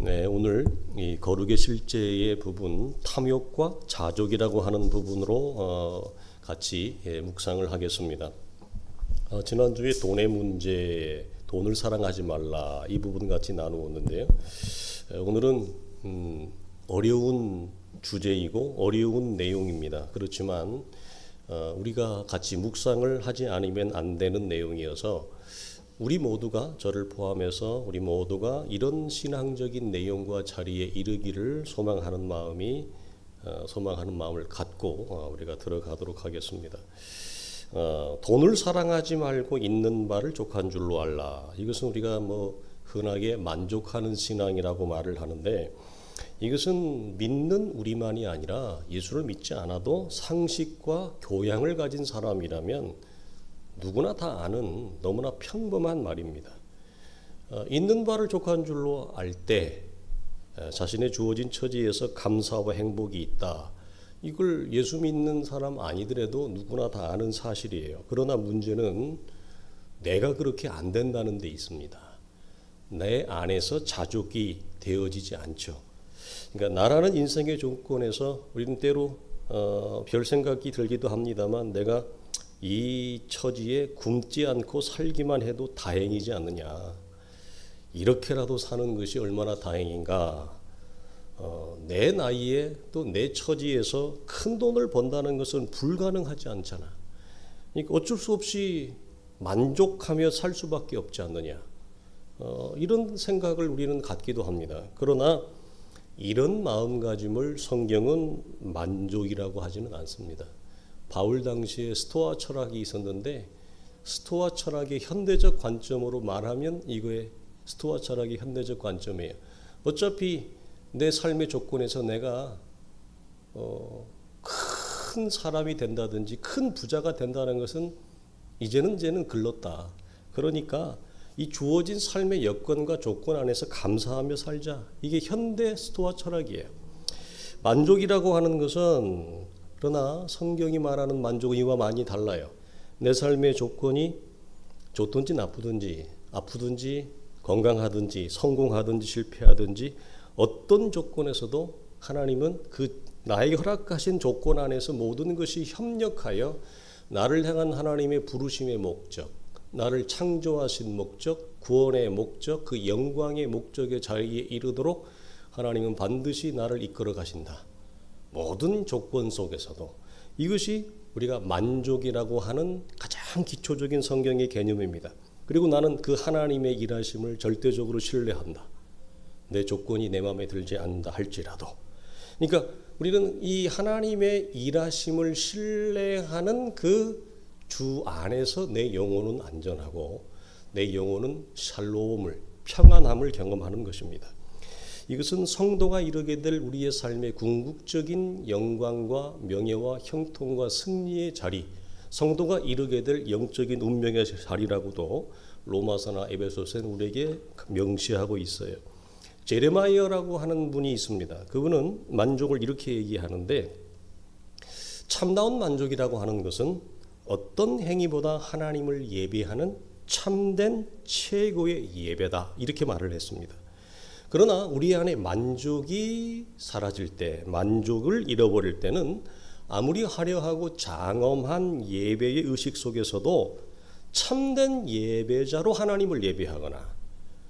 네, 오늘 이 거룩의 실제의 부분 탐욕과 자족이라고 하는 부분으로 같이 묵상을 하겠습니다. 지난주에 돈의 문제, 돈을 사랑하지 말라 이 부분 같이 나누었는데요. 오늘은 어려운 주제이고 어려운 내용입니다. 그렇지만 우리가 같이 묵상을 하지 않으면 안 되는 내용이어서 우리 모두가, 저를 포함해서 우리 모두가 이런 신앙적인 내용과 자리에 이르기를 소망하는 마음을 갖고 우리가 들어가도록 하겠습니다. 돈을 사랑하지 말고 있는 바를 족한 줄로 알라. 이것은 우리가 흔하게 만족하는 신앙이라고 말을 하는데, 이것은 믿는 우리만이 아니라 예수를 믿지 않아도 상식과 교양을 가진 사람이라면 누구나 다 아는 너무나 평범한 말입니다. 있는 바를 족한 줄로 알 때 자신의 주어진 처지에서 감사와 행복이 있다. 이걸 예수 믿는 사람 아니더라도 누구나 다 아는 사실이에요. 그러나 문제는 내가 그렇게 안 된다는 데 있습니다. 내 안에서 자족이 되어지지 않죠. 그러니까 나라는 인생의 조건에서 우리는 때로 별 생각이 들기도 합니다만, 내가 이 처지에 굶지 않고 살기만 해도 다행이지 않느냐, 이렇게라도 사는 것이 얼마나 다행인가. 내 나이에 또 내 처지에서 큰 돈을 번다는 것은 불가능하지 않잖아. 그러니까 어쩔 수 없이 만족하며 살 수밖에 없지 않느냐, 이런 생각을 우리는 갖기도 합니다. 그러나 이런 마음가짐을 성경은 만족이라고 하지는 않습니다. 바울 당시에 스토아 철학이 있었는데, 스토아 철학의 현대적 관점으로 말하면 이거의 스토아 철학의 현대적 관점이에요. 어차피 내 삶의 조건에서 내가 큰 사람이 된다든지 큰 부자가 된다는 것은 이제는 글렀다. 그러니까 이 주어진 삶의 여건과 조건 안에서 감사하며 살자. 이게 현대 스토아 철학이에요. 만족이라고 하는 것은, 그러나 성경이 말하는 만족은 이와 많이 달라요. 내 삶의 조건이 좋든지 나쁘든지, 아프든지 건강하든지 성공하든지 실패하든지 어떤 조건에서도 하나님은 그 나에게 허락하신 조건 안에서 모든 것이 협력하여 나를 향한 하나님의 부르심의 목적, 나를 창조하신 목적, 구원의 목적, 그 영광의 목적의 자리에 이르도록 하나님은 반드시 나를 이끌어 가신다. 모든 조건 속에서도. 이것이 우리가 만족이라고 하는 가장 기초적인 성경의 개념입니다. 그리고 나는 그 하나님의 일하심을 절대적으로 신뢰한다. 내 조건이 내 마음에 들지 않는다 할지라도. 그러니까 우리는 이 하나님의 일하심을 신뢰하는 그 주 안에서 내 영혼은 안전하고 내 영혼은 샬롬을, 평안함을 경험하는 것입니다. 이것은 성도가 이루게 될 우리의 삶의 궁극적인 영광과 명예와 형통과 승리의 자리, 성도가 이루게 될 영적인 운명의 자리라고도 로마서나 에베소서는 우리에게 명시하고 있어요. 제레마이어라고 하는 분이 있습니다. 그분은 만족을 이렇게 얘기하는데, 참다운 만족이라고 하는 것은 어떤 행위보다 하나님을 예배하는 참된 최고의 예배다, 이렇게 말을 했습니다. 그러나 우리 안에 만족이 사라질 때, 만족을 잃어버릴 때는 아무리 화려하고 장엄한 예배의 의식 속에서도 참된 예배자로 하나님을 예배하거나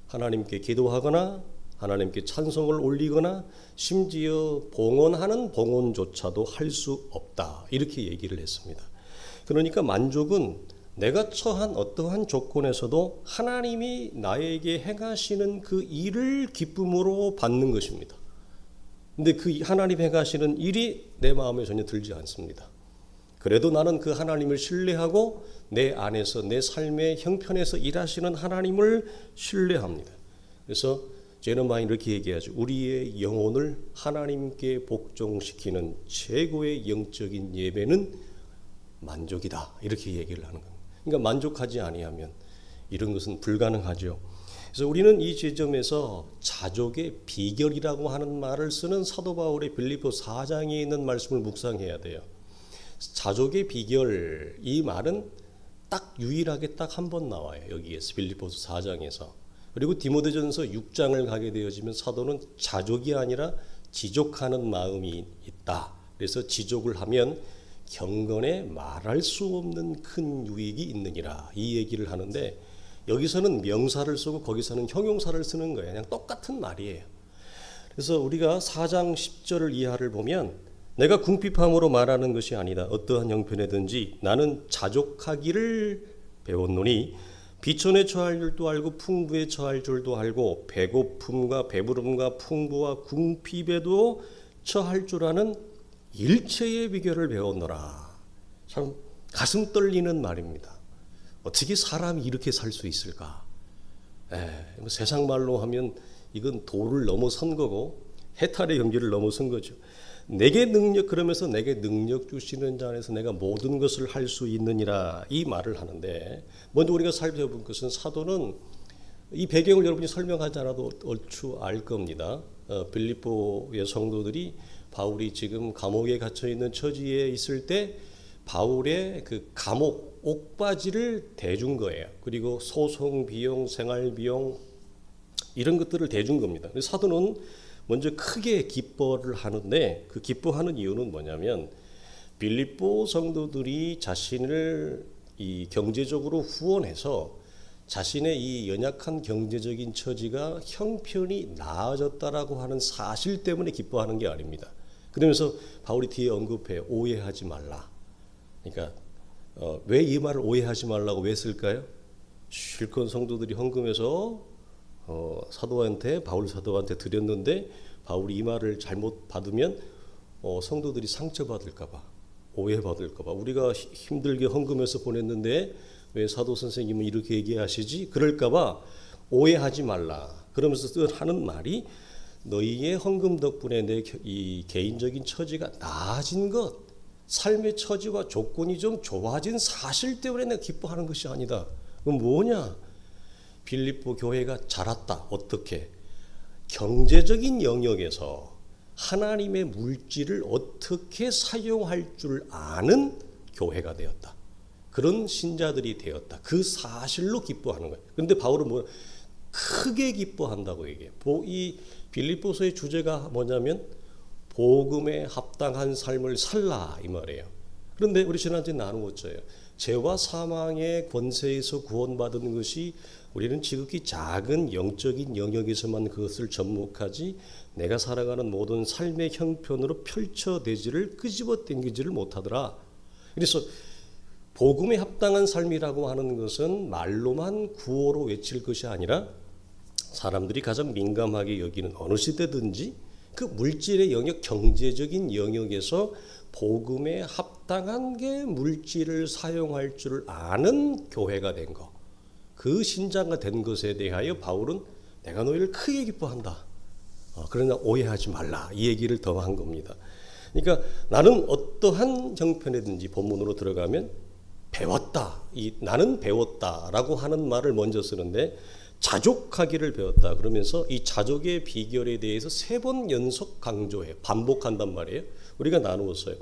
하나님께 기도하거나 하나님께 찬송을 올리거나 심지어 봉헌하는 봉헌조차도 할 수 없다, 이렇게 얘기를 했습니다. 그러니까 만족은 내가 처한 어떠한 조건에서도 하나님이 나에게 행하시는 그 일을 기쁨으로 받는 것입니다. 근데 그 하나님 행하시는 일이 내 마음에 전혀 들지 않습니다. 그래도 나는 그 하나님을 신뢰하고 내 안에서 내 삶의 형편에서 일하시는 하나님을 신뢰합니다. 그래서 제레마이아는 이렇게 얘기하죠. 우리의 영혼을 하나님께 복종시키는 최고의 영적인 예배는 만족이다, 이렇게 얘기를 하는 겁니다. 그러니까 만족하지 아니하면 이런 것은 불가능하죠. 그래서 우리는 이 지점에서 자족의 비결이라고 하는 말을 쓰는 사도 바울의 빌립보 4장에 있는 말씀을 묵상해야 돼요. 자족의 비결, 이 말은 딱 유일하게 딱 한 번 나와요. 여기에서 빌립보서 4장에서. 그리고 디모데전서 6장을 가게 되어지면 사도는 자족이 아니라 지족하는 마음이 있다. 그래서 지족을 하면 경건에 말할 수 없는 큰 유익이 있느니라 이 얘기를 하는데, 여기서는 명사를 쓰고 거기서는 형용사를 쓰는 거예요. 그냥 똑같은 말이에요. 그래서 우리가 4장 10절을 이하를 보면 내가 궁핍함으로 말하는 것이 아니다. 어떠한 형편이든지 나는 자족하기를 배웠노니 비천에 처할 줄도 알고 풍부에 처할 줄도 알고 배고픔과 배부름과 풍부와 궁핍에도 처할 줄 아는 일체의 비결을 배웠노라. 참 가슴 떨리는 말입니다. 어떻게 사람이 이렇게 살 수 있을까? 뭐 세상 말로 하면 이건 도를 넘어선 거고 해탈의 경지를 넘어선 거죠. 내게 능력, 그러면서 내게 능력 주시는 자 안에서 내가 모든 것을 할 수 있느니라 이 말을 하는데, 먼저 우리가 살펴본 것은 사도는 이 배경을 여러분이 설명하지 않아도 얼추 알 겁니다. 빌립보의 성도들이 바울이 지금 감옥에 갇혀 있는 처지에 있을 때 바울의 그 감옥 옥바지를 대준 거예요. 그리고 소송 비용, 생활 비용 이런 것들을 대준 겁니다. 사도는 먼저 크게 기뻐를 하는데, 그 기뻐하는 이유는 뭐냐면 빌립보 성도들이 자신을 이 경제적으로 후원해서 자신의 이 연약한 경제적인 처지가 형편이 나아졌다라고 하는 사실 때문에 기뻐하는 게 아닙니다. 그러면서 바울이 뒤에 언급해 오해하지 말라. 그러니까 왜 이 말을 오해하지 말라고 왜 쓸까요? 실컷 성도들이 헌금해서 사도한테, 바울 사도한테 드렸는데 바울이 이 말을 잘못 받으면 성도들이 상처받을까봐, 오해받을까봐, 우리가 힘들게 헌금해서 보냈는데 왜 사도 선생님은 이렇게 얘기하시지? 그럴까봐 오해하지 말라. 그러면서 하는 말이 너희의 헌금 덕분에 내 이 개인적인 처지가 나아진 것, 삶의 처지와 조건이 좀 좋아진 사실 때문에 내가 기뻐하는 것이 아니다. 그건 뭐냐? 빌립보 교회가 자랐다. 어떻게? 경제적인 영역에서 하나님의 물질을 어떻게 사용할 줄 아는 교회가 되었다. 그런 신자들이 되었다. 그 사실로 기뻐하는 거예요. 그런데 바울은 뭐 크게 기뻐한다고 얘기해요. 이 빌립보서의 주제가 뭐냐면 복음에 합당한 삶을 살라 이 말이에요. 그런데 우리 지난주에 나누었죠. 죄와 사망의 권세에서 구원받은 것이 우리는 지극히 작은 영적인 영역에서만 그것을 접목하지 내가 살아가는 모든 삶의 형편으로 펼쳐대지를 끄집어 당기지를 못하더라. 그래서 복음에 합당한 삶이라고 하는 것은 말로만 구호로 외칠 것이 아니라 사람들이 가장 민감하게 여기는 어느 시대든지 그 물질의 영역, 경제적인 영역에서 복음에 합당한 게 물질을 사용할 줄 아는 교회가 된 것, 그 신자가 된 것에 대하여 바울은 내가 너희를 크게 기뻐한다. 그러나 오해하지 말라. 이 얘기를 더 한 겁니다. 그러니까 나는 어떠한 형편이든지 본문으로 들어가면 배웠다. 나는 배웠다라고 하는 말을 먼저 쓰는데 자족하기를 배웠다. 그러면서 이 자족의 비결에 대해서 3번 연속 강조해 반복한단 말이에요. 우리가 나누었어요.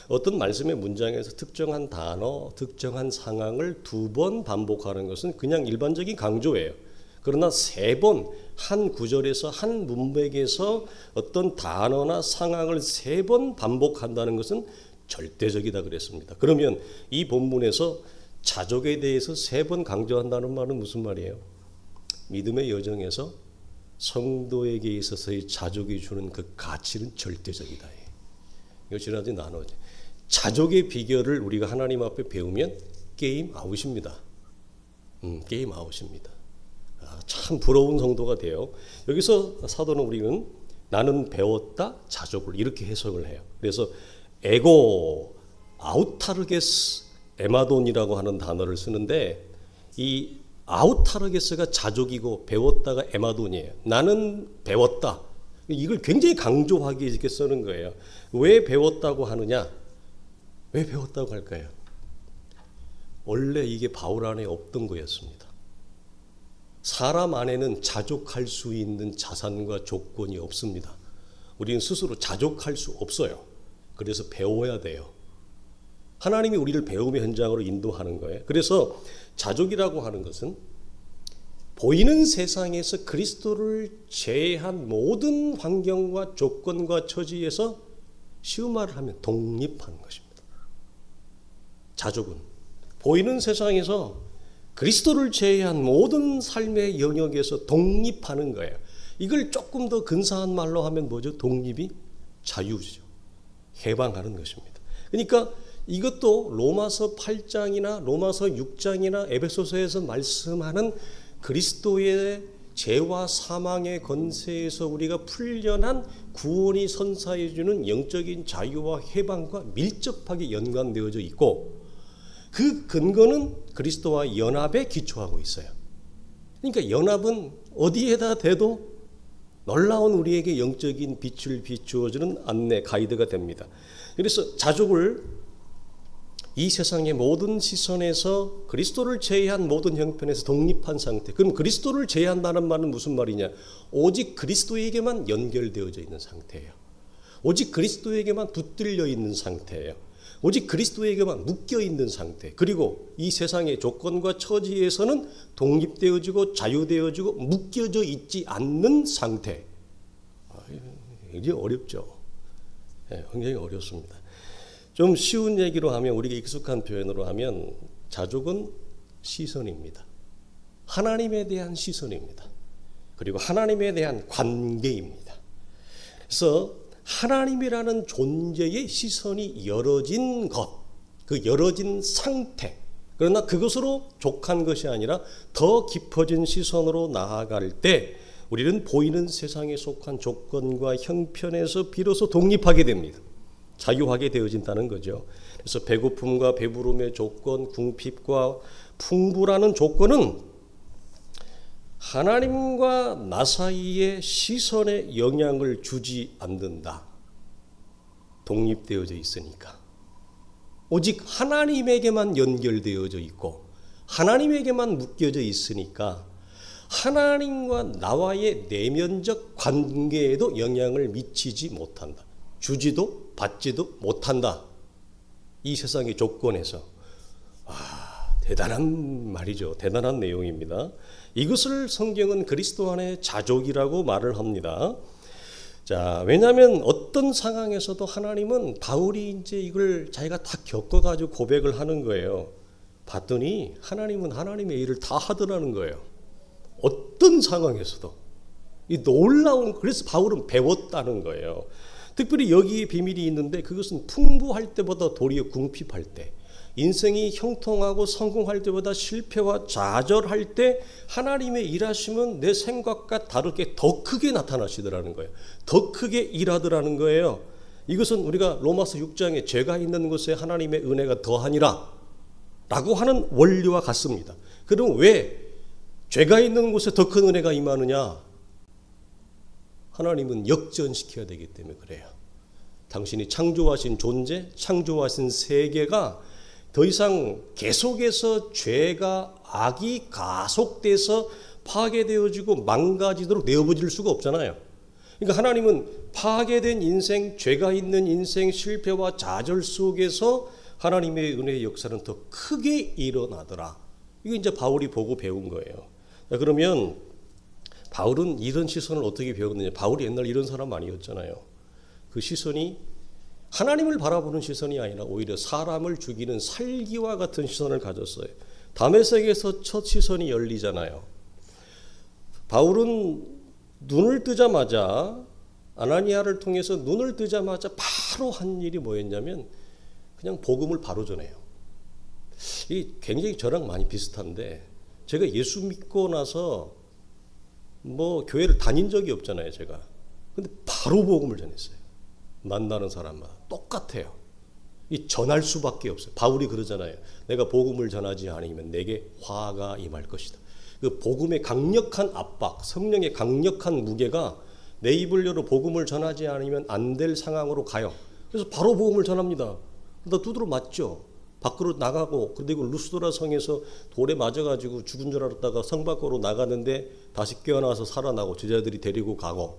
어떤 말씀의 문장에서 특정한 단어, 특정한 상황을 2번 반복하는 것은 그냥 일반적인 강조예요. 그러나 3번 한 구절에서 한 문맥에서 어떤 단어나 상황을 3번 반복한다는 것은 절대적이다 그랬습니다. 그러면 이 본문에서 자족에 대해서 3번 강조한다는 말은 무슨 말이에요? 믿음의 여정에서 성도에게 있어서의 자족이 주는 그 가치는 절대적이다. 이거 지난주에 나누었죠. 자족의 비결을 우리가 하나님 앞에 배우면 게임 아웃입니다. 게임 아웃입니다. 참 부러운 성도가 돼요. 여기서 사도는 우리는 나는 배웠다 자족을 이렇게 해석을 해요. 그래서 에고 아우타르게스 에마돈이라고 하는 단어를 쓰는데 이 아우타르게스가 자족이고 배웠다가 에마돈이에요. 나는 배웠다. 이걸 굉장히 강조하게 이렇게 쓰는 거예요. 왜 배웠다고 하느냐? 왜 배웠다고 할까요? 원래 이게 바울 안에 없던 거였습니다. 사람 안에는 자족할 수 있는 자산과 조건이 없습니다. 우리는 스스로 자족할 수 없어요. 그래서 배워야 돼요. 하나님이 우리를 배움의 현장으로 인도하는 거예요. 그래서 자족이라고 하는 것은 보이는 세상에서 그리스도를 제외한 모든 환경과 조건과 처지에서 쉬운 말을 하면 독립하는 것입니다. 자족은 보이는 세상에서 그리스도를 제외한 모든 삶의 영역에서 독립하는 거예요. 이걸 조금 더 근사한 말로 하면 뭐죠? 독립이 자유죠. 해방하는 것입니다. 그러니까 이것도 로마서 8장이나 로마서 6장이나 에베소서에서 말씀하는 그리스도의 죄와 사망의 권세에서 우리가 풀려난 구원이 선사해 주는 영적인 자유와 해방과 밀접하게 연관되어져 있고, 그 근거는 그리스도와 연합에 기초하고 있어요. 그러니까 연합은 어디에다 대도 놀라운 우리에게 영적인 빛을 비추어주는 안내 가이드가 됩니다. 그래서 자족을 이 세상의 모든 시선에서 그리스도를 제외한 모든 형편에서 독립한 상태. 그럼 그리스도를 제외한다는 말은 무슨 말이냐? 오직 그리스도에게만 연결되어져 있는 상태예요. 오직 그리스도에게만 붙들려 있는 상태예요. 오직 그리스도에게만 묶여 있는 상태. 그리고 이 세상의 조건과 처지에서는 독립되어지고 자유되어지고 묶여져 있지 않는 상태. 굉장히 어렵죠. 굉장히 어렵습니다. 좀 쉬운 얘기로 하면, 우리가 익숙한 표현으로 하면, 자족은 시선입니다. 하나님에 대한 시선입니다. 그리고 하나님에 대한 관계입니다. 그래서 하나님이라는 존재의 시선이 열어진 것, 그 열어진 상태, 그러나 그것으로 족한 것이 아니라 더 깊어진 시선으로 나아갈 때 우리는 보이는 세상에 속한 조건과 형편에서 비로소 독립하게 됩니다. 자유하게 되어진다는 거죠. 그래서 배고픔과 배부름의 조건, 궁핍과 풍부라는 조건은 하나님과 나 사이의 시선에 영향을 주지 않는다. 독립되어져 있으니까. 오직 하나님에게만 연결되어져 있고 하나님에게만 묶여져 있으니까 하나님과 나와의 내면적 관계에도 영향을 미치지 못한다. 주지도 받지도 못한다. 이 세상의 조건에서. 대단한 말이죠. 대단한 내용입니다. 이것을 성경은 그리스도 안에 자족이라고 말을 합니다. 자, 왜냐하면 어떤 상황에서도 하나님은, 바울이 이제 이걸 자기가 다 겪어가지고 고백을 하는 거예요. 봤더니 하나님은 하나님의 일을 다 하더라는 거예요. 어떤 상황에서도. 이 놀라운, 그래서 바울은 배웠다는 거예요. 특별히 여기에 비밀이 있는데, 그것은 풍부할 때보다 도리어 궁핍할 때, 인생이 형통하고 성공할 때보다 실패와 좌절할 때 하나님의 일하심은 내 생각과 다르게 더 크게 나타나시더라는 거예요. 더 크게 일하더라는 거예요. 이것은 우리가 로마서 6장에 죄가 있는 곳에 하나님의 은혜가 더하니라 라고 하는 원리와 같습니다. 그럼 왜 죄가 있는 곳에 더 큰 은혜가 임하느냐? 하나님은 역전시켜야 되기 때문에 그래요. 당신이 창조하신 존재, 창조하신 세계가 더 이상 계속해서 죄가, 악이 가속돼서 파괴되어지고 망가지도록 내어버릴 수가 없잖아요. 그러니까 하나님은 파괴된 인생, 죄가 있는 인생, 실패와 좌절 속에서 하나님의 은혜의 역사는 더 크게 일어나더라. 이게 이제 바울이 보고 배운 거예요. 자, 그러면 바울은 이런 시선을 어떻게 배웠느냐? 바울이 옛날 이런 사람 아니었잖아요. 그 시선이 하나님을 바라보는 시선이 아니라 오히려 사람을 죽이는 살기와 같은 시선을 가졌어요. 다메섹에서 첫 시선이 열리잖아요. 바울은 눈을 뜨자마자, 아나니아를 통해서 눈을 뜨자마자 바로 한 일이 뭐였냐면 그냥 복음을 바로 전해요. 이게 굉장히 저랑 많이 비슷한데, 제가 예수 믿고 나서 뭐 교회를 다닌 적이 없잖아요, 제가. 근데 바로 복음을 전했어요. 만나는 사람마다 똑같아요. 이 전할 수밖에 없어요. 바울이 그러잖아요. 내가 복음을 전하지 않으면 내게 화가 임할 것이다. 그 복음의 강력한 압박, 성령의 강력한 무게가 내 입을 열어 복음을 전하지 않으면 안 될 상황으로 가요. 그래서 바로 복음을 전합니다. 나 두드러 맞죠. 밖으로 나가고, 그리고 루스드라 성에서 돌에 맞아가지고 죽은 줄 알았다가 성 밖으로 나가는데 다시 깨어나서 살아나고 제자들이 데리고 가고,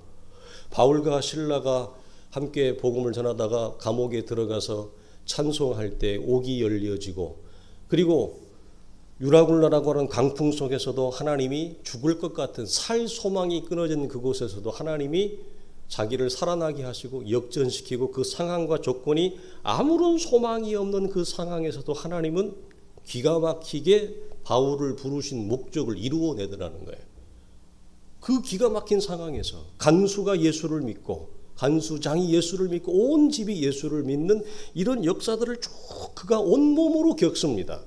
바울과 실라가 함께 복음을 전하다가 감옥에 들어가서 찬송할 때 옥이 열려지고, 그리고 유라굴라라고 하는 강풍 속에서도 하나님이 죽을 것 같은 살 소망이 끊어진 그곳에서도 하나님이 자기를 살아나게 하시고 역전시키고 그 상황과 조건이 아무런 소망이 없는 그 상황에서도 하나님은 기가 막히게 바울을 부르신 목적을 이루어내더라는 거예요. 그 기가 막힌 상황에서 간수가 예수를 믿고 간수장이 예수를 믿고 온 집이 예수를 믿는 이런 역사들을 쭉 그가 온몸으로 겪습니다.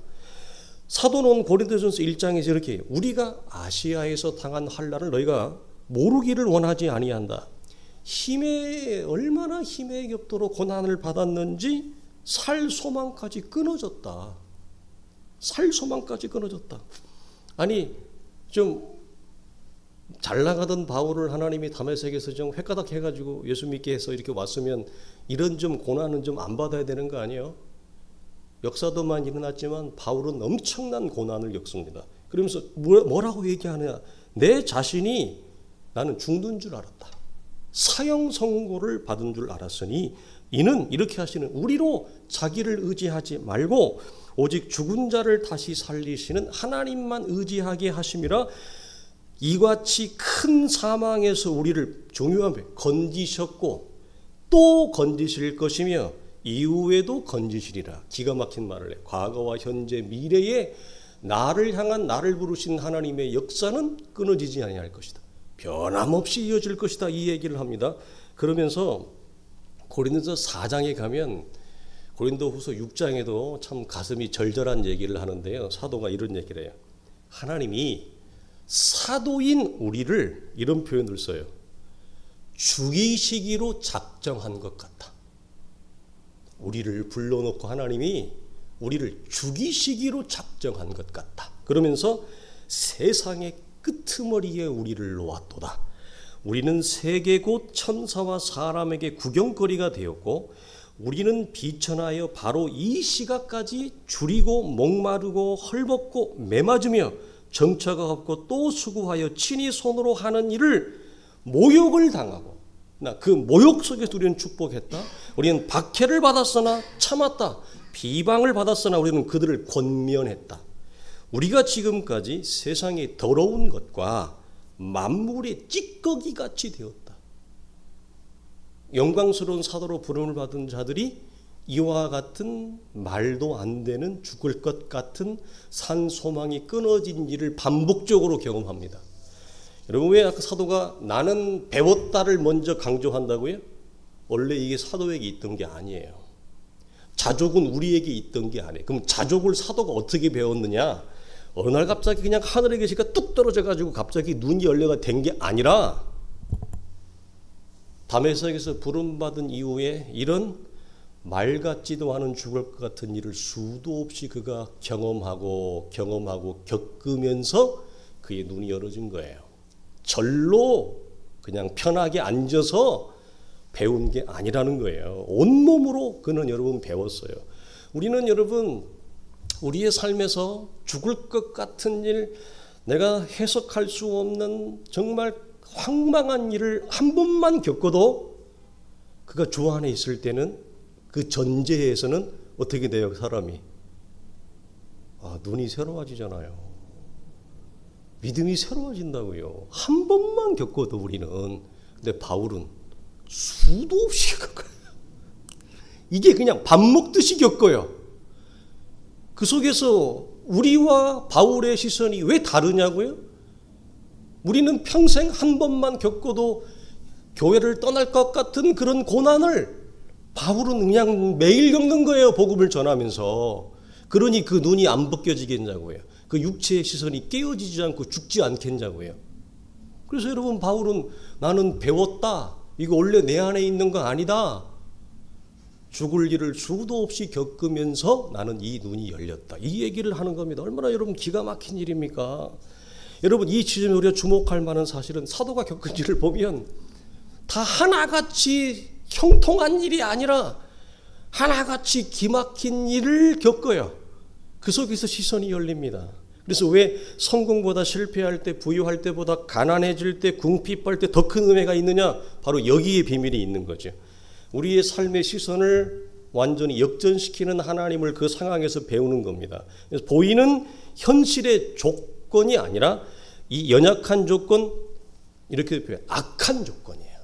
사도는 고린도전서 1장에서 이렇게 해요. 우리가 아시아에서 당한 환난을 너희가 모르기를 원하지 아니한다. 얼마나 힘에 겹도록 고난을 받았는지 살 소망까지 끊어졌다. 살 소망까지 끊어졌다. 아니 좀 잘 나가던 바울을 하나님이 다메섹에서 좀 획가닥 해가지고 예수 믿게 해서 이렇게 왔으면 이런 좀 고난은 좀 안 받아야 되는 거 아니에요? 역사도만 일어났지만 바울은 엄청난 고난을 겪습니다. 그러면서 뭐라고 얘기하느냐? 내 자신이 나는 죽는 줄 알았다. 사형 선고를 받은 줄 알았으니 이는 이렇게 하시는 우리로 자기를 의지하지 말고 오직 죽은 자를 다시 살리시는 하나님만 의지하게 하심이라. 이같이 큰 사망에서 우리를 중요한 건지셨고 또 건지실 것이며 이후에도 건지시리라. 기가 막힌 말을 해. 과거와 현재 미래에 나를 향한 나를 부르신 하나님의 역사는 끊어지지 아니할 것이다. 변함없이 이어질 것이다. 이 얘기를 합니다. 그러면서 고린도서 4장에 가면 고린도후서 6장에도 참 가슴이 절절한 얘기를 하는데요. 사도가 이런 얘기를 해요. 하나님이 사도인 우리를 이런 표현을 써요. 죽이시기로 작정한 것 같다. 우리를 불러놓고 하나님이 우리를 죽이시기로 작정한 것 같다. 그러면서 세상의 끄트머리에 우리를 놓았도다. 우리는 세계 곧 천사와 사람에게 구경거리가 되었고 우리는 비천하여 바로 이 시각까지 줄이고 목마르고 헐벗고 매맞으며 정처가 없고 또 수고하여 친히 손으로 하는 일을 모욕을 당하고 그 모욕 속에서 우리는 축복했다. 우리는 박해를 받았으나 참았다. 비방을 받았으나 우리는 그들을 권면했다. 우리가 지금까지 세상의 더러운 것과 만물의 찌꺼기같이 되었다. 영광스러운 사도로 부름을 받은 자들이 이와 같은 말도 안 되는 죽을 것 같은 산 소망이 끊어진 일을 반복적으로 경험합니다. 여러분 왜 아까 사도가 나는 배웠다를 먼저 강조한다고요? 원래 이게 사도에게 있던 게 아니에요. 자족은 우리에게 있던 게 아니에요. 그럼 자족을 사도가 어떻게 배웠느냐? 어느 날 갑자기 그냥 하늘에 계시니까 뚝 떨어져 가지고 갑자기 눈이 열려가 된 게 아니라 다메섹에서 부름받은 이후에 이런 말 같지도 않은 죽을 것 같은 일을 수도 없이 그가 경험하고 겪으면서 그의 눈이 열어진 거예요. 절로 그냥 편하게 앉아서 배운 게 아니라는 거예요. 온몸으로 그는 여러분 배웠어요. 우리는 여러분 우리의 삶에서 죽을 것 같은 일, 내가 해석할 수 없는 정말 황망한 일을 한 번만 겪어도 그가 주 안에 있을 때는 그 전제에서는 어떻게 돼요? 사람이 눈이 새로워지잖아요. 믿음이 새로워진다고요. 한 번만 겪어도 우리는. 근데 바울은 수도 없이 겪어요. 이게 그냥 밥 먹듯이 겪어요. 그 속에서 우리와 바울의 시선이 왜 다르냐고요? 우리는 평생 한 번만 겪어도 교회를 떠날 것 같은 그런 고난을 바울은 그냥 매일 겪는 거예요. 복음을 전하면서. 그러니 그 눈이 안 벗겨지겠냐고요. 그 육체의 시선이 깨어지지 않고 죽지 않겠냐고요. 그래서 여러분 바울은 나는 배웠다. 이거 원래 내 안에 있는 거 아니다. 죽을 일을 수도 없이 겪으면서 나는 이 눈이 열렸다. 이 얘기를 하는 겁니다. 얼마나 여러분 기가 막힌 일입니까? 여러분 이 지점에 우리가 주목할 만한 사실은 사도가 겪은 일을 보면 다 하나같이 형통한 일이 아니라 하나같이 기막힌 일을 겪어요. 그 속에서 시선이 열립니다. 그래서 왜 성공보다 실패할 때, 부유할 때보다 가난해질 때, 궁핍할 때 더 큰 은혜가 있느냐? 바로 여기에 비밀이 있는 거죠. 우리의 삶의 시선을 완전히 역전시키는 하나님을 그 상황에서 배우는 겁니다. 그래서 보이는 현실의 조건이 아니라 이 연약한 조건, 이렇게 표현, 악한 조건이에요.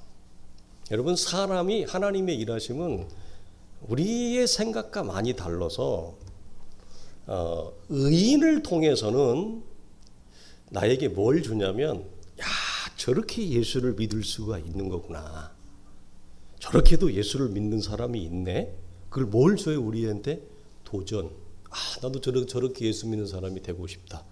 여러분, 사람이 하나님의 일하심은 우리의 생각과 많이 달라서 의인을 통해서는 나에게 뭘 주냐면, 야, 저렇게 예수를 믿을 수가 있는 거구나. 저렇게도 예수를 믿는 사람이 있네. 그걸 뭘 줘요? 우리한테 도전. 나도 저렇게 예수 믿는 사람이 되고 싶다.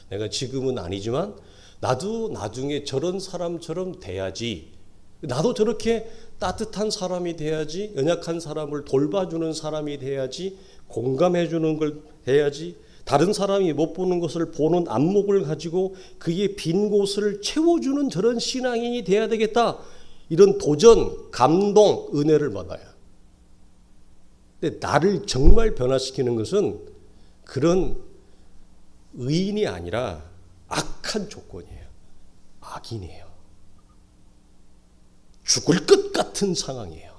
내가 지금은 아니지만 나도 나중에 저런 사람처럼 돼야지. 나도 저렇게 따뜻한 사람이 돼야지. 연약한 사람을 돌봐주는 사람이 돼야지. 공감해주는 걸 해야지. 다른 사람이 못 보는 것을 보는 안목을 가지고 그의 빈 곳을 채워주는 저런 신앙인이 돼야 되겠다. 이런 도전, 감동, 은혜를 받아요. 근데 나를 정말 변화시키는 것은 그런 의인이 아니라 악한 조건이에요. 악인이에요. 죽을 것 같은 상황이에요.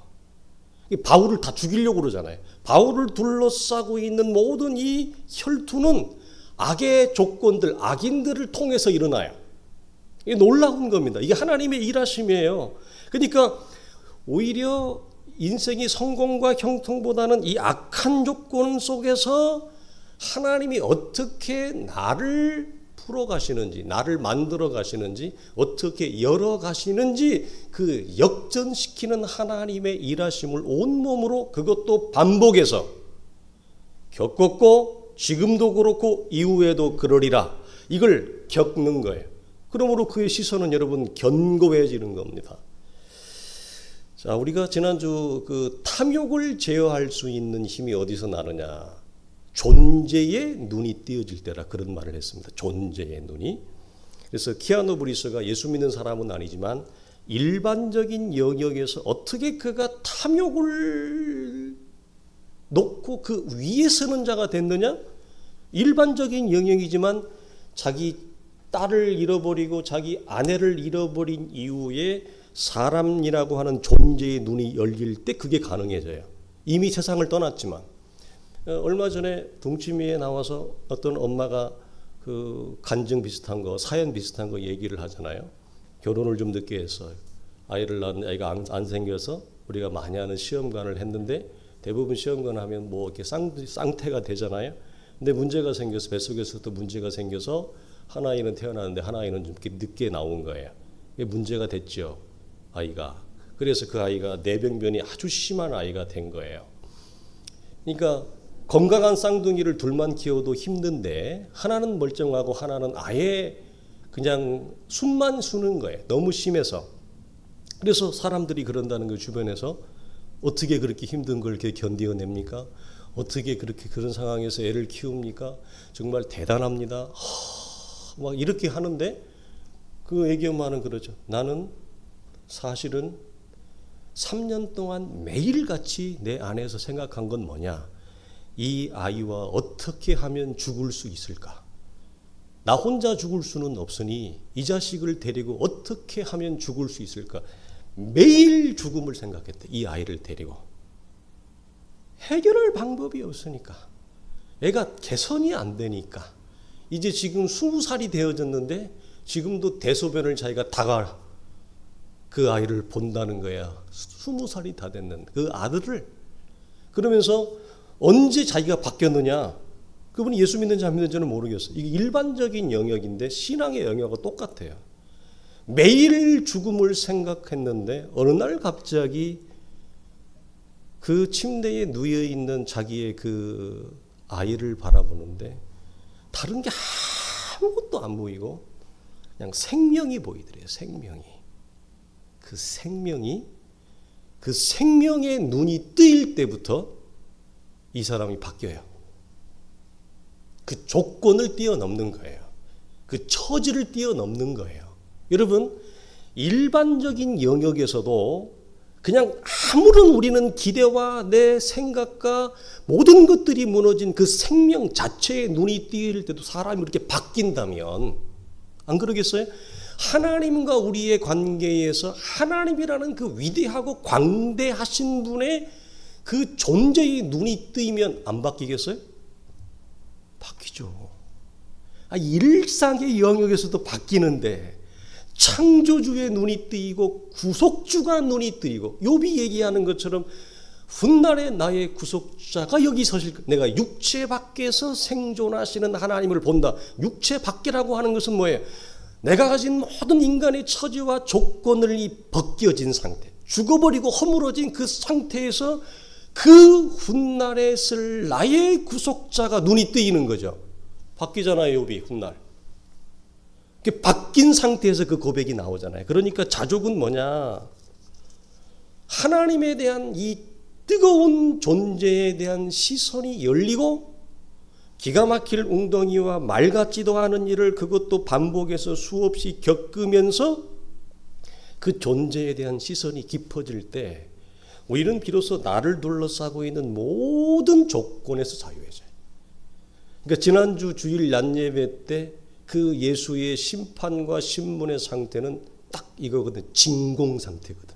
바울을 다 죽이려고 그러잖아요. 바울을 둘러싸고 있는 모든 이 혈투는 악의 조건들, 악인들을 통해서 일어나요. 이게 놀라운 겁니다. 이게 하나님의 일하심이에요. 그러니까 오히려 인생이 성공과 형통보다는 이 악한 조건 속에서 하나님이 어떻게 나를 풀어가시는지, 나를 만들어 가시는지, 어떻게 열어 가시는지 그 역전시키는 하나님의 일하심을 온몸으로, 그것도 반복해서 겪었고 지금도 그렇고 이후에도 그러리라, 이걸 겪는 거예요. 그러므로 그의 시선은 여러분 견고해지는 겁니다. 자, 우리가 지난주 그 탐욕을 제어할 수 있는 힘이 어디서 나느냐? 존재의 눈이 띄어질 때라, 그런 말을 했습니다. 존재의 눈이. 그래서 키아누 브리스가 예수 믿는 사람은 아니지만 일반적인 영역에서 어떻게 그가 탐욕을 놓고 그 위에 서는 자가 됐느냐? 일반적인 영역이지만 자기 딸을 잃어버리고 자기 아내를 잃어버린 이후에 사람이라고 하는 존재의 눈이 열릴 때 그게 가능해져요. 이미 세상을 떠났지만. 얼마 전에 둥치미에 나와서 어떤 엄마가 그 간증 비슷한 거, 사연 비슷한 거 얘기를 하잖아요. 결혼을 좀 늦게 했어요. 아이를 낳은 아이가 안 생겨서 우리가 많이 하는 시험관을 했는데 대부분 시험관 하면 뭐 이렇게 쌍태가 되잖아요. 근데 문제가 생겨서, 뱃속에서부터 문제가 생겨서 한 아이는 태어났는데 한 아이는 좀 늦게 나온 거예요. 이게 문제가 됐죠, 아이가. 그래서 그 아이가 뇌병변이 아주 심한 아이가 된 거예요. 그러니까 건강한 쌍둥이를 둘만 키워도 힘든데 하나는 멀쩡하고 하나는 아예 그냥 숨만 쉬는 거예요. 너무 심해서. 그래서 사람들이 그런다는 거, 주변에서 어떻게 그렇게 힘든 걸 이렇게 견뎌냅니까? 어떻게 그렇게 그런 상황에서 애를 키웁니까? 정말 대단합니다. 막 이렇게 하는데 그 애기 엄마는 그러죠. 나는 사실은 3년 동안 매일같이 내 안에서 생각한 건 뭐냐? 이 아이와 어떻게 하면 죽을 수 있을까? 나 혼자 죽을 수는 없으니 이 자식을 데리고 어떻게 하면 죽을 수 있을까? 매일 죽음을 생각했대. 이 아이를 데리고. 해결할 방법이 없으니까. 애가 개선이 안 되니까. 이제 지금 20살이 되어졌는데 지금도 대소변을 자기가 다가 그 아이를 본다는 거야. 20살이 다 됐는 그 아들을. 그러면서 언제 자기가 바뀌었느냐? 그분이 예수 믿는지 안 믿는지는 모르겠어요. 이게 일반적인 영역인데 신앙의 영역과 똑같아요. 매일 죽음을 생각했는데 어느 날 갑자기 그 침대에 누워있는 자기의 그 아이를 바라보는데 다른 게 아무것도 안 보이고 그냥 생명이 보이더래요. 생명이. 그 생명의 눈이 뜨일 때부터 이 사람이 바뀌어요. 그 조건을 뛰어넘는 거예요. 그 처지를 뛰어넘는 거예요. 여러분, 일반적인 영역에서도 그냥 아무런 우리는 기대와 내 생각과 모든 것들이 무너진 그 생명 자체의 눈이 띄일 때도 사람이 이렇게 바뀐다면 안 그러겠어요? 하나님과 우리의 관계에서 하나님이라는 그 위대하고 광대하신 분의 그 존재의 눈이 뜨이면 안 바뀌겠어요? 바뀌죠. 일상의 영역에서도 바뀌는데 창조주의 눈이 뜨이고 구속주가 눈이 뜨이고 욥이 얘기하는 것처럼 훗날에 나의 구속자가 여기 서실, 내가 육체 밖에서 생존하시는 하나님을 본다. 육체 밖이라고 하는 것은 뭐예요? 내가 가진 모든 인간의 처지와 조건을 벗겨진 상태, 죽어버리고 허물어진 그 상태에서 그 훗날에 쓸 나의 구속자가 눈이 뜨이는 거죠. 바뀌잖아요, 욥이 훗날. 바뀐 상태에서 그 고백이 나오잖아요. 그러니까 자족은 뭐냐? 하나님에 대한 이 뜨거운 존재에 대한 시선이 열리고 기가 막힐 웅덩이와 말 같지도 않은 일을 그것도 반복해서 수없이 겪으면서 그 존재에 대한 시선이 깊어질 때 우리는 비로소 나를 둘러싸고 있는 모든 조건에서 자유해져요. 그러니까 지난주 주일 낮예배 때 그 예수의 심판과 신문의 상태는 딱 이거거든. 진공 상태거든.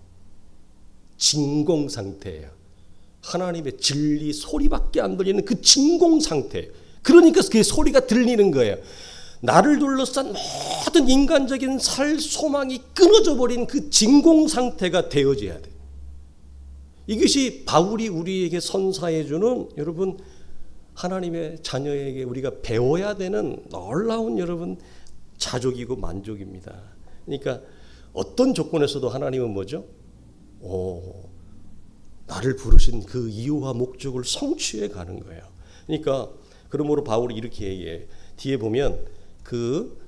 진공 상태예요. 하나님의 진리 소리밖에 안 들리는 그 진공 상태. 그러니까 그 소리가 들리는 거예요. 나를 둘러싼 모든 인간적인 살 소망이 끊어져 버린 그 진공 상태가 되어져야 돼. 이것이 바울이 우리에게 선사해 주는, 여러분, 하나님의 자녀에게 우리가 배워야 되는 놀라운, 여러분, 자족이고 만족입니다. 그러니까 어떤 조건에서도 하나님은 뭐죠? 나를 부르신 그 이유와 목적을 성취해 가는 거예요. 그러니까 그러므로 바울이 이렇게 얘기해. 뒤에 보면 그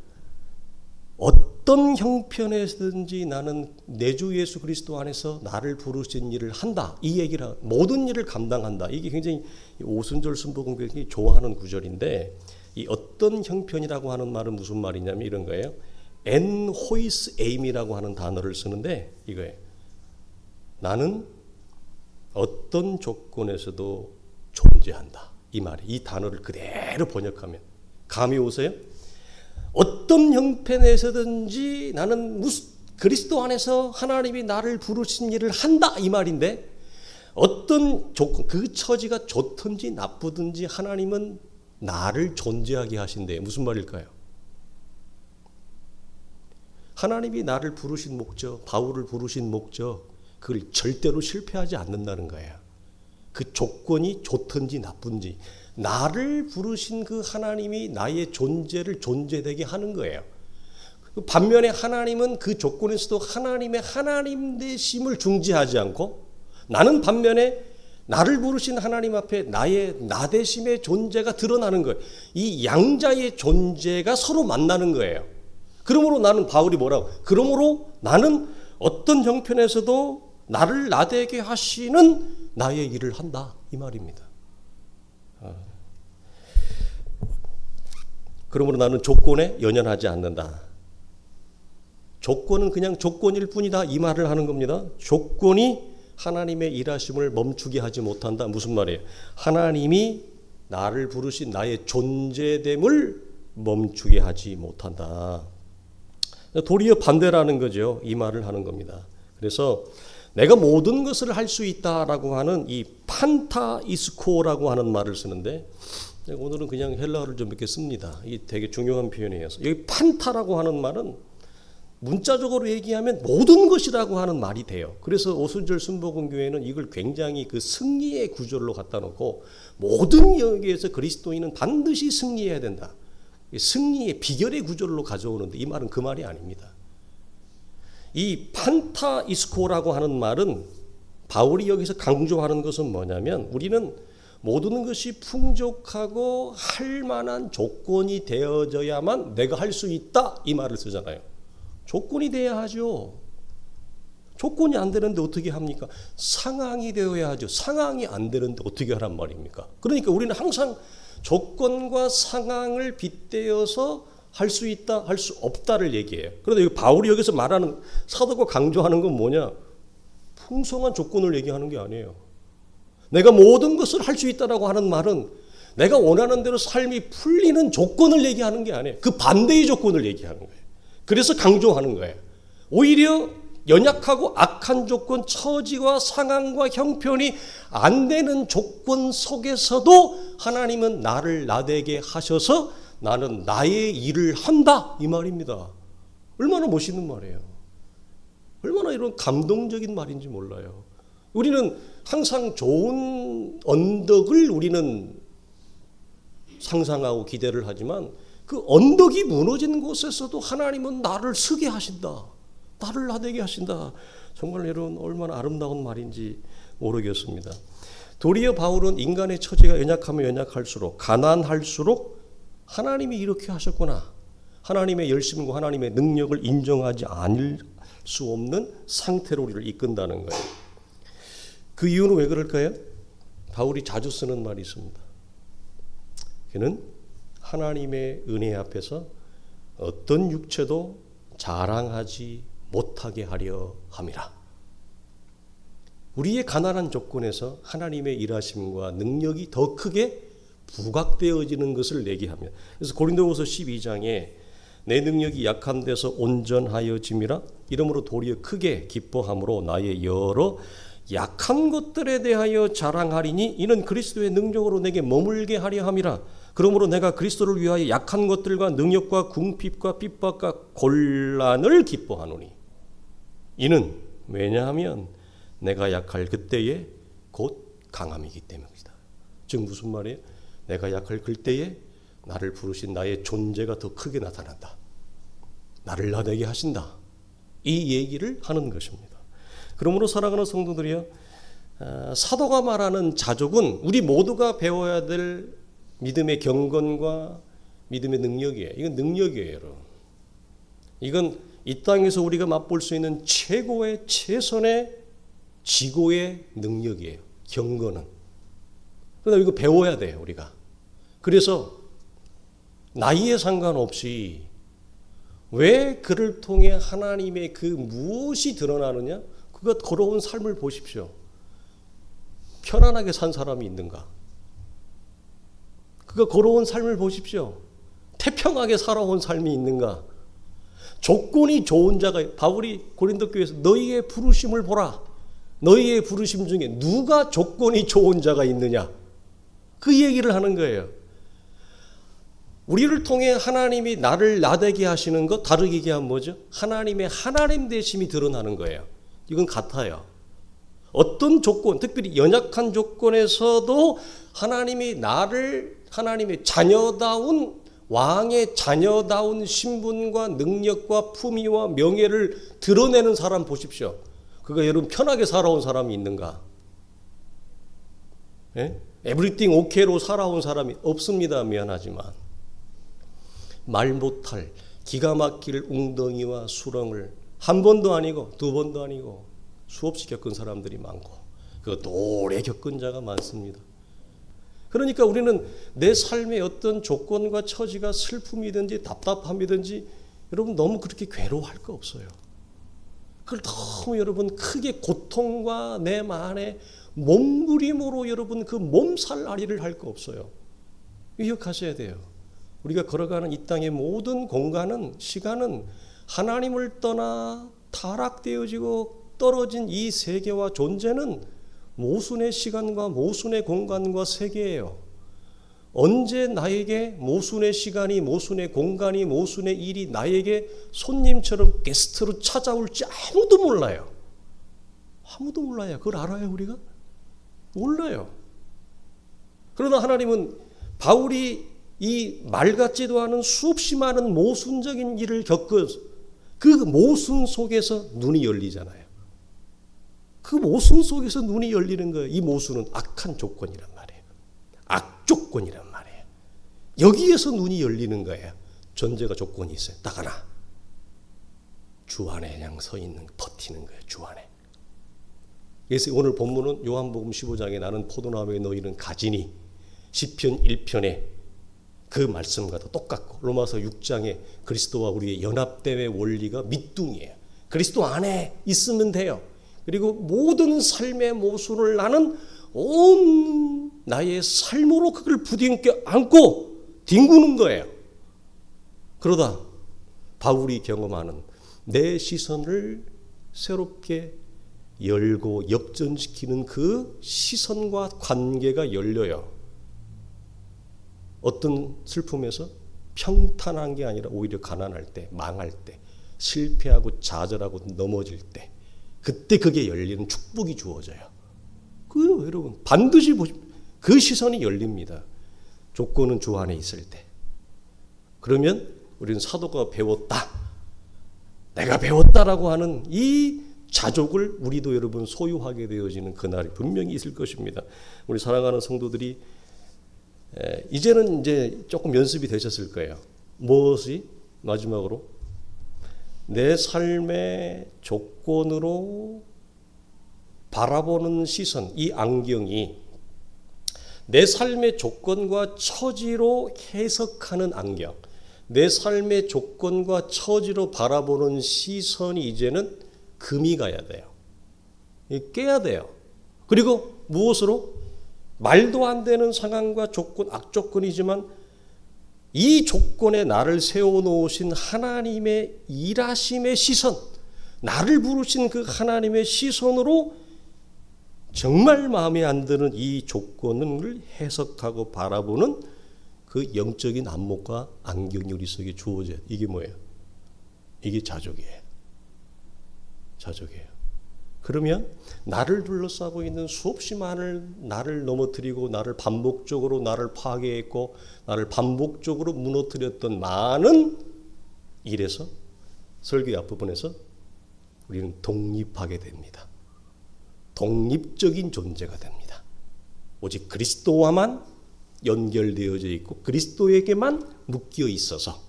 어떤 형편에서든지 나는 내 주 예수 그리스도 안에서 나를 부르신 일을 한다. 이 얘기를, 모든 일을 감당한다. 이게 굉장히 오순절 순복음교회가 좋아하는 구절인데, 이 어떤 형편이라고 하는 말은 무슨 말이냐면 이런 거예요. en hous aim이라고 하는 단어를 쓰는데 이거예요. 나는 어떤 조건에서도 존재한다. 이 말이, 이 단어를 그대로 번역하면 감이 오세요? 어떤 형편에서든지 나는 그리스도 안에서 하나님이 나를 부르신 일을 한다. 이 말인데, 어떤 조건, 그 처지가 좋든지 나쁘든지 하나님은 나를 존재하게 하신대요. 무슨 말일까요? 하나님이 나를 부르신 목적, 바울을 부르신 목적, 그걸 절대로 실패하지 않는다는 거예요. 그 조건이 좋든지 나쁜지 나를 부르신 그 하나님이 나의 존재를 존재되게 하는 거예요. 반면에 하나님은 그 조건에서도 하나님의 하나님 되심을 중지하지 않고, 나는 반면에 나를 부르신 하나님 앞에 나의 나 되심의 존재가 드러나는 거예요. 이 양자의 존재가 서로 만나는 거예요. 그러므로 나는, 바울이 뭐라고? 그러므로 나는 어떤 형편에서도 나를 나되게 하시는 나의 일을 한다. 이 말입니다. 그러므로 나는 조건에 연연하지 않는다. 조건은 그냥 조건일 뿐이다. 이 말을 하는 겁니다. 조건이 하나님의 일하심을 멈추게 하지 못한다. 무슨 말이에요? 하나님이 나를 부르신 나의 존재됨을 멈추게 하지 못한다. 도리어 반대라는 거죠. 이 말을 하는 겁니다. 그래서 내가 모든 것을 할 수 있다라고 하는 이 판타이스코라고 하는 말을 쓰는데, 오늘은 그냥 헬라어를 좀 이렇게 씁니다. 이게 되게 중요한 표현이에요. 여기 판타라고 하는 말은 문자적으로 얘기하면 모든 것이라고 하는 말이 돼요. 그래서 오순절 순복음교회는 이걸 굉장히 그 승리의 구절로 갖다 놓고, 모든 영역에서 그리스도인은 반드시 승리해야 된다. 승리의 비결의 구절로 가져오는데, 이 말은 그 말이 아닙니다. 이 판타이스코라고 하는 말은, 바울이 여기서 강조하는 것은 뭐냐면, 우리는 모든 것이 풍족하고 할 만한 조건이 되어져야만 내가 할 수 있다. 이 말을 쓰잖아요. 조건이 돼야 하죠. 조건이 안 되는데 어떻게 합니까? 상황이 되어야 하죠. 상황이 안 되는데 어떻게 하란 말입니까? 그러니까 우리는 항상 조건과 상황을 빗대어서 할 수 있다, 할 수 없다를 얘기해요. 그런데 바울이 여기서 말하는, 사도가 강조하는 건 뭐냐? 풍성한 조건을 얘기하는 게 아니에요. 내가 모든 것을 할 수 있다라고 하는 말은 내가 원하는 대로 삶이 풀리는 조건을 얘기하는 게 아니에요. 그 반대의 조건을 얘기하는 거예요. 그래서 강조하는 거예요. 오히려 연약하고 악한 조건, 처지와 상황과 형편이 안 되는 조건 속에서도 하나님은 나를 나되게 하셔서 나는 나의 일을 한다 이 말입니다. 얼마나 멋있는 말이에요. 얼마나 이런 감동적인 말인지 몰라요. 우리는 항상 좋은 언덕을 우리는 상상하고 기대를 하지만 그 언덕이 무너진 곳에서도 하나님은 나를 서게 하신다. 나를 나되게 하신다. 정말 여러분 얼마나 아름다운 말인지 모르겠습니다. 도리어 바울은 인간의 처지가 연약하면 연약할수록 가난할수록 하나님이 이렇게 하셨구나. 하나님의 열심과 하나님의 능력을 인정하지 않을 수 없는 상태로 우리를 이끈다는 거예요. 그 이유는 왜 그럴까요? 바울이 자주 쓰는 말이 있습니다. 그는 하나님의 은혜 앞에서 어떤 육체도 자랑하지 못하게 하려 함이라. 우리의 가난한 조건에서 하나님의 일하심과 능력이 더 크게 부각되어지는 것을 내게 하며, 그래서 고린도후서 12장에 내 능력이 약한 데서 온전하여짐이라 이러므로 도리어 크게 기뻐함으로 나의 여러 약한 것들에 대하여 자랑하리니 이는 그리스도의 능력으로 내게 머물게 하려 함이라. 그러므로 내가 그리스도를 위하여 약한 것들과 능력과 궁핍과 핍박과 곤란을 기뻐하노니 이는 왜냐하면 내가 약할 그때에 곧 강함이기 때문이다. 즉 무슨 말이에요? 내가 약할 그때에 나를 부르신 나의 존재가 더 크게 나타난다. 나를 나되게 하신다. 이 얘기를 하는 것입니다. 그러므로 사랑하는 성도들이여, 사도가 말하는 자족은 우리 모두가 배워야 될 믿음의 경건과 믿음의 능력이에요. 이건 능력이에요, 여러분. 이건 이 땅에서 우리가 맛볼 수 있는 최고의 최선의 지고의 능력이에요. 경건은. 그러나 이거 배워야 돼요, 우리가. 그래서 나이에 상관없이 왜 그를 통해 하나님의 그 무엇이 드러나느냐? 그가 걸어온 삶을 보십시오. 편안하게 산 사람이 있는가? 그가 걸어온 삶을 보십시오. 태평하게 살아온 삶이 있는가? 조건이 좋은 자가, 바울이 고린도 교회에서 너희의 부르심을 보라. 너희의 부르심 중에 누가 조건이 좋은 자가 있느냐? 그 얘기를 하는 거예요. 우리를 통해 하나님이 나를 나되게 하시는 것, 다르게 얘기하면 뭐죠? 하나님의 하나님 되심이 드러나는 거예요. 이건 같아요. 어떤 조건, 특별히 연약한 조건에서도 하나님이 나를 하나님의 자녀다운 왕의 자녀다운 신분과 능력과 품위와 명예를 드러내는 사람 보십시오. 그가 여러분 편하게 살아온 사람이 있는가? 예? 에브리띵 오케이로 살아온 사람이 없습니다. 미안하지만. 말 못할 기가 막힐 웅덩이와 수렁을 한 번도 아니고 두 번도 아니고 수없이 겪은 사람들이 많고 그것도 오래 겪은 자가 많습니다. 그러니까 우리는 내 삶의 어떤 조건과 처지가 슬픔이든지 답답함이든지 여러분 너무 그렇게 괴로워할 거 없어요. 그걸 너무 여러분 크게 고통과 내 안에 몸부림으로 여러분 그 몸살앓이를 할 거 없어요. 기억하셔야 돼요. 우리가 걸어가는 이 땅의 모든 공간은, 시간은 하나님을 떠나 타락되어지고 떨어진 이 세계와 존재는 모순의 시간과 모순의 공간과 세계예요. 언제 나에게 모순의 시간이, 모순의 공간이, 모순의 일이 나에게 손님처럼 게스트로 찾아올지 아무도 몰라요. 아무도 몰라요. 그걸 알아요, 우리가? 몰라요. 그러나 하나님은 바울이 이 말 같지도 않은 수없이 많은 모순적인 일을 겪은 그 모순 속에서 눈이 열리잖아요. 그 모순 속에서 눈이 열리는 거예요. 이 모순은 악한 조건이란 말이에요. 악조건이란 말이에요. 여기에서 눈이 열리는 거예요. 존재가 조건이 있어요. 딱 하나. 주 안에 그냥 서 있는, 버티는 거예요. 주 안에. 그래서 오늘 본문은 요한복음 15장에 나는 포도나무에 너희는 가지니 시편 1편에 그 말씀과도 똑같고 로마서 6장에 그리스도와 우리의 연합됨의 원리가 밑둥이에요. 그리스도 안에 있으면 돼요. 그리고 모든 삶의 모순을 나는 온 나의 삶으로 그걸 부둥켜 안고 뒹구는 거예요. 그러다 바울이 경험하는 내 시선을 새롭게 열고 역전시키는 그 시선과 관계가 열려요. 어떤 슬픔에서 평탄한 게 아니라 오히려 가난할 때, 망할 때, 실패하고 좌절하고 넘어질 때, 그때 그게 열리는 축복이 주어져요. 그 여러분 반드시 그 시선이 열립니다. 조건은 주 안에 있을 때. 그러면 우리는 사도가 배웠다, 내가 배웠다라고 하는 이 자족을 우리도 여러분 소유하게 되어지는 그날이 분명히 있을 것입니다. 우리 사랑하는 성도들이 이제는 이제 조금 연습이 되셨을 거예요. 무엇이 마지막으로 내 삶의 조건으로 바라보는 시선, 이 안경이 내 삶의 조건과 처지로 해석하는 안경, 내 삶의 조건과 처지로 바라보는 시선이 이제는 금이 가야 돼요. 깨야 돼요. 그리고 무엇으로? 말도 안 되는 상황과 조건, 악조건이지만 이 조건에 나를 세워놓으신 하나님의 일하심의 시선, 나를 부르신 그 하나님의 시선으로 정말 마음에 안 드는 이 조건을 해석하고 바라보는 그 영적인 안목과 안경이 우리 속에 주어져요. 이게 뭐예요? 이게 자족이에요. 자족이에요. 그러면 나를 둘러싸고 있는 수없이 많은 나를 넘어뜨리고 나를 반복적으로 나를 파괴했고 나를 반복적으로 무너뜨렸던 많은 일에서 설교의 앞부분에서 우리는 독립하게 됩니다. 독립적인 존재가 됩니다. 오직 그리스도와만 연결되어져 있고 그리스도에게만 묶여 있어서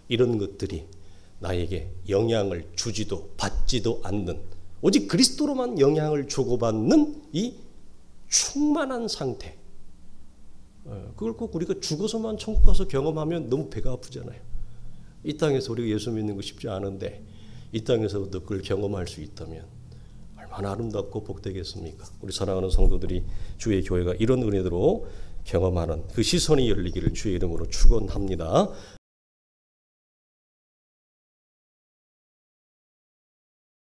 이런 것들이 나에게 영향을 주지도 받지도 않는, 오직 그리스도로만 영향을 주고받는 이 충만한 상태. 그걸 꼭 우리가 죽어서만 천국 가서 경험하면 너무 배가 아프잖아요. 이 땅에서 우리가 예수 믿는 거 쉽지 않은데 이 땅에서부터 그걸 경험할 수 있다면 얼마나 아름답고 복되겠습니까? 우리 사랑하는 성도들이 주의 교회가 이런 은혜로 경험하는 그 시선이 열리기를 주의 이름으로 축원합니다.